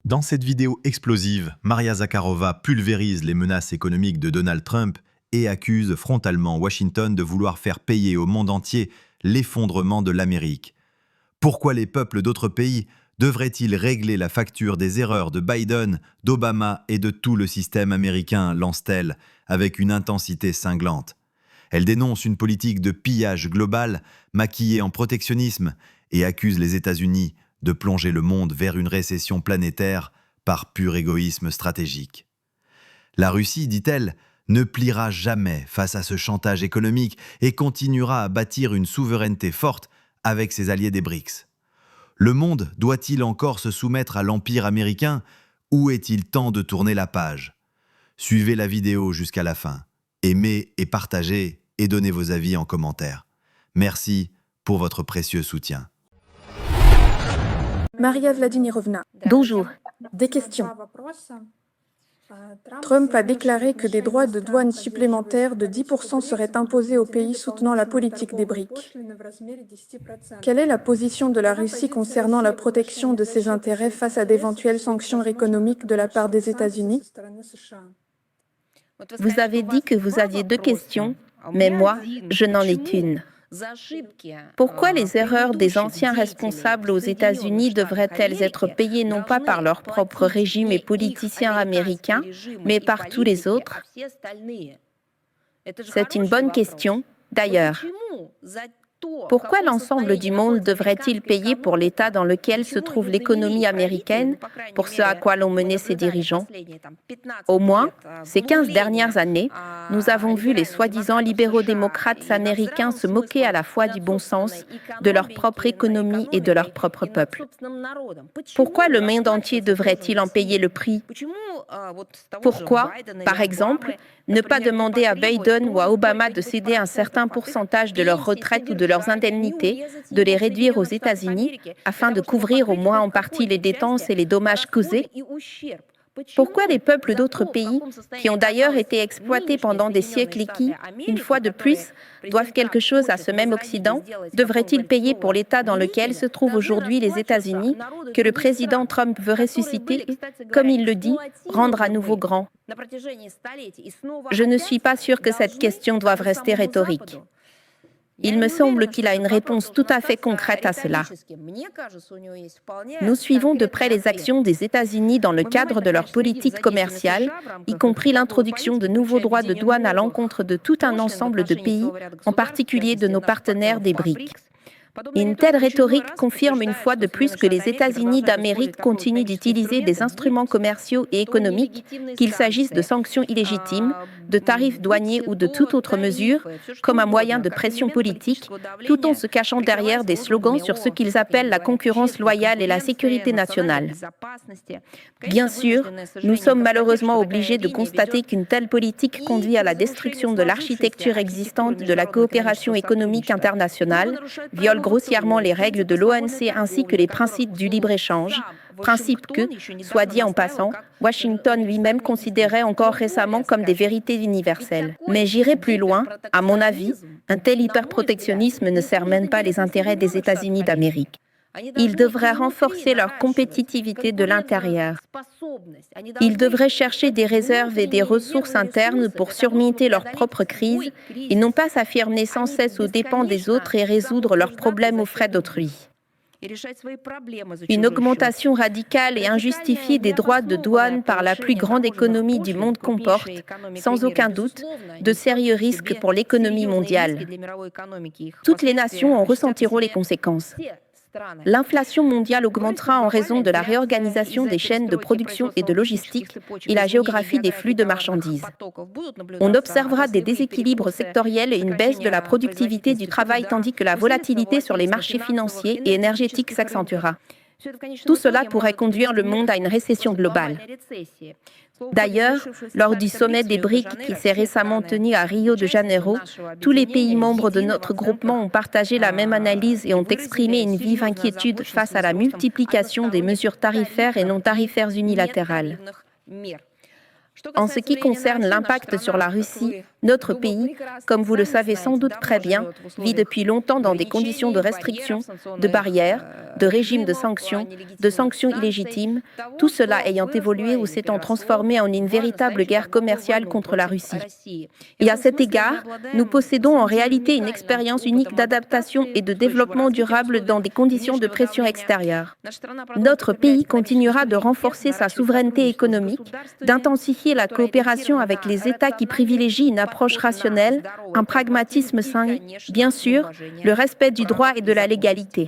Dans cette vidéo explosive, Maria Zakharova pulvérise les menaces économiques de Donald Trump et accuse frontalement Washington de vouloir faire payer au monde entier l'effondrement de l'Amérique. Pourquoi les peuples d'autres pays devraient-ils régler la facture des erreurs de Biden, d'Obama et de tout le système américain, lance-t-elle, avec une intensité cinglante. Elle dénonce une politique de pillage global, maquillée en protectionnisme, et accuse les États-Unis de plonger le monde vers une récession planétaire par pur égoïsme stratégique. La Russie, dit-elle, ne pliera jamais face à ce chantage économique et continuera à bâtir une souveraineté forte avec ses alliés des BRICS. Le monde doit-il encore se soumettre à l'empire américain ou est-il temps de tourner la page? Suivez la vidéo jusqu'à la fin. Aimez et partagez et donnez vos avis en commentaire. Merci pour votre précieux soutien. Maria Vladimirovna, Bonjour. des questions. Trump a déclaré que des droits de douane supplémentaires de 10% seraient imposés aux pays soutenant la politique des BRICS. Quelle est la position de la Russie concernant la protection de ses intérêts face à d'éventuelles sanctions économiques de la part des États-Unis? Vous avez dit que vous aviez 2 questions, mais moi, je n'en ai qu'une. Pourquoi les erreurs des anciens responsables aux États-Unis devraient-elles être payées non pas par leur propre régime et politiciens américains, mais par tous les autres? C'est une bonne question. D'ailleurs, pourquoi l'ensemble du monde devrait-il payer pour l'état dans lequel se trouve l'économie américaine, pour ce à quoi l'ont mené ses dirigeants? Au moins, ces 15 dernières années, nous avons vu les soi-disant libéraux-démocrates américains se moquer à la fois du bon sens, de leur propre économie et de leur propre peuple. Pourquoi le monde entier devrait-il en payer le prix? Pourquoi, par exemple, ne pas demander à Biden ou à Obama de céder un certain pourcentage de leur retraite ou de leurs indemnités, de les réduire aux États-Unis, afin de couvrir au moins en partie les dépenses et les dommages causés? Pourquoi les peuples d'autres pays, qui ont d'ailleurs été exploités pendant des siècles et qui, une fois de plus, doivent quelque chose à ce même Occident, devraient-ils payer pour l'état dans lequel se trouvent aujourd'hui les États-Unis, que le président Trump veut ressusciter, comme il le dit, rendre à nouveau grand? Je ne suis pas sûre que cette question doive rester rhétorique. Il me semble qu'il a une réponse tout à fait concrète à cela. Nous suivons de près les actions des États-Unis dans le cadre de leur politique commerciale, y compris l'introduction de nouveaux droits de douane à l'encontre de tout un ensemble de pays, en particulier de nos partenaires des BRICS. Une telle rhétorique confirme une fois de plus que les États-Unis d'Amérique continuent d'utiliser des instruments commerciaux et économiques, qu'il s'agisse de sanctions illégitimes, de tarifs douaniers ou de toute autre mesure, comme un moyen de pression politique, tout en se cachant derrière des slogans sur ce qu'ils appellent la concurrence loyale et la sécurité nationale. Bien sûr, nous sommes malheureusement obligés de constater qu'une telle politique conduit à la destruction de l'architecture existante de la coopération économique internationale, viole grossièrement les règles de l'OMC ainsi que les principes du libre-échange, principes que, soit dit en passant, Washington lui-même considérait encore récemment comme des vérités universelles. Mais j'irai plus loin, à mon avis, un tel hyperprotectionnisme ne sert même pas les intérêts des États-Unis d'Amérique. Ils devraient renforcer leur compétitivité de l'intérieur. Ils devraient chercher des réserves et des ressources internes pour surmonter leurs propres crises et non pas s'affirmer sans cesse aux dépens des autres et résoudre leurs problèmes aux frais d'autrui. Une augmentation radicale et injustifiée des droits de douane par la plus grande économie du monde comporte, sans aucun doute, de sérieux risques pour l'économie mondiale. Toutes les nations en ressentiront les conséquences. L'inflation mondiale augmentera en raison de la réorganisation des chaînes de production et de logistique et la géographie des flux de marchandises. On observera des déséquilibres sectoriels et une baisse de la productivité du travail tandis que la volatilité sur les marchés financiers et énergétiques s'accentuera. Tout cela pourrait conduire le monde à une récession globale. D'ailleurs, lors du sommet des BRICS qui s'est récemment tenu à Rio de Janeiro, tous les pays membres de notre groupement ont partagé la même analyse et ont exprimé une vive inquiétude face à la multiplication des mesures tarifaires et non tarifaires unilatérales. En ce qui concerne l'impact sur la Russie, notre pays, comme vous le savez sans doute très bien, vit depuis longtemps dans des conditions de restriction, de barrières, de régimes de sanctions illégitimes, tout cela ayant évolué ou s'étant transformé en une véritable guerre commerciale contre la Russie. Et à cet égard, nous possédons en réalité une expérience unique d'adaptation et de développement durable dans des conditions de pression extérieure. Notre pays continuera de renforcer sa souveraineté économique, d'intensifier la coopération avec les États qui privilégient une approche rationnelle, un pragmatisme sain, bien sûr, le respect du droit et de la légalité.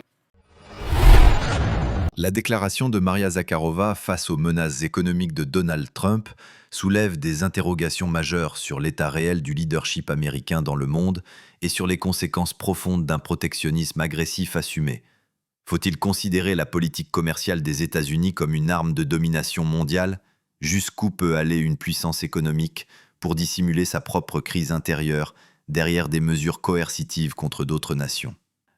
La déclaration de Maria Zakharova face aux menaces économiques de Donald Trump soulève des interrogations majeures sur l'état réel du leadership américain dans le monde et sur les conséquences profondes d'un protectionnisme agressif assumé. Faut-il considérer la politique commerciale des États-Unis comme une arme de domination mondiale? Jusqu'où peut aller une puissance économique pour dissimuler sa propre crise intérieure derrière des mesures coercitives contre d'autres nations?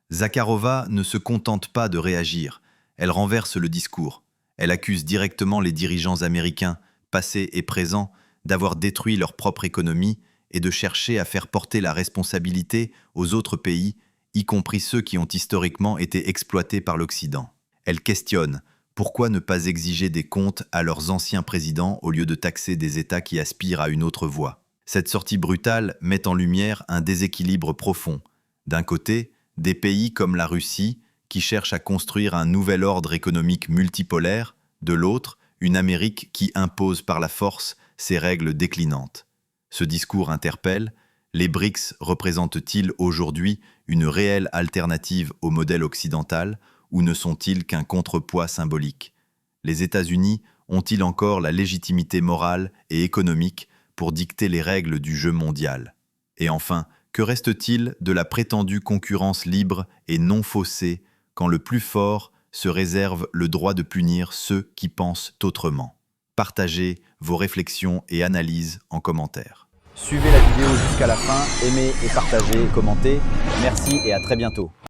Zakharova ne se contente pas de réagir, elle renverse le discours. Elle accuse directement les dirigeants américains, passés et présents, d'avoir détruit leur propre économie et de chercher à faire porter la responsabilité aux autres pays, y compris ceux qui ont historiquement été exploités par l'Occident. Elle questionne: pourquoi ne pas exiger des comptes à leurs anciens présidents au lieu de taxer des États qui aspirent à une autre voie? Cette sortie brutale met en lumière un déséquilibre profond. D'un côté, des pays comme la Russie, qui cherchent à construire un nouvel ordre économique multipolaire, de l'autre, une Amérique qui impose par la force ses règles déclinantes. Ce discours interpelle: les BRICS représentent-ils aujourd'hui une réelle alternative au modèle occidental ou ne sont-ils qu'un contrepoids symbolique? Les États-Unis ont-ils encore la légitimité morale et économique pour dicter les règles du jeu mondial? Et enfin, que reste-t-il de la prétendue concurrence libre et non faussée quand le plus fort se réserve le droit de punir ceux qui pensent autrement? Partagez vos réflexions et analyses en commentaire. Suivez la vidéo jusqu'à la fin, aimez et partagez, commentez. Merci et à très bientôt.